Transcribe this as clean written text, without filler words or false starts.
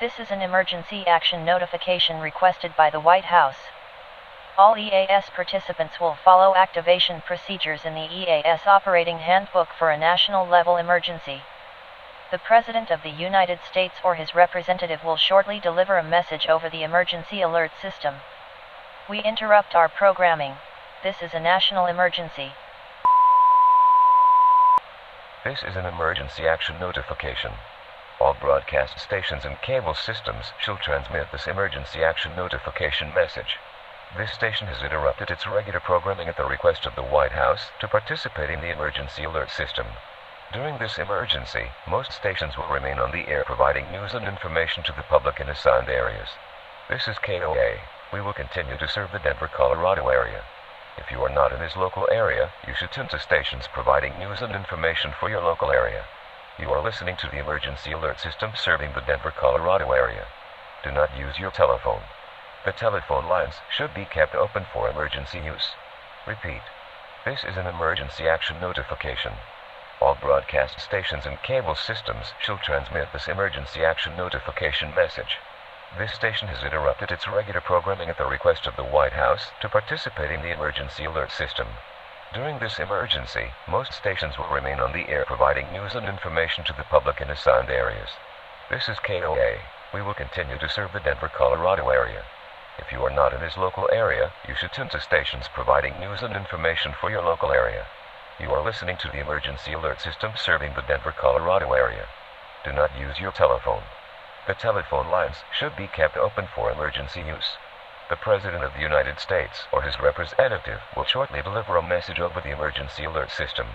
This is an emergency action notification requested by the White House. All EAS participants will follow activation procedures in the EAS Operating Handbook for a national-level emergency. The President of the United States or his representative will shortly deliver a message over the emergency alert system. We interrupt our programming. This is a national emergency. This is an emergency action notification. All broadcast stations and cable systems shall transmit this emergency action notification message. This station has interrupted its regular programming at the request of the White House to participate in the emergency alert system. During this emergency, most stations will remain on the air providing news and information to the public in assigned areas. This is KOA. We will continue to serve the Denver, Colorado area. If you are not in this local area, you should tune to stations providing news and information for your local area. You are listening to the emergency alert system serving the Denver, Colorado area. Do not use your telephone. The telephone lines should be kept open for emergency use. Repeat. This is an emergency action notification. All broadcast stations and cable systems shall transmit this emergency action notification message. This station has interrupted its regular programming at the request of the White House to participate in the emergency alert system. During this emergency, most stations will remain on the air providing news and information to the public in assigned areas. This is KOA. We will continue to serve the Denver, Colorado area. If you are not in this local area, you should tune to stations providing news and information for your local area. You are listening to the emergency alert system serving the Denver, Colorado area. Do not use your telephone. The telephone lines should be kept open for emergency use. The President of the United States or his representative will shortly deliver a message over the emergency alert system.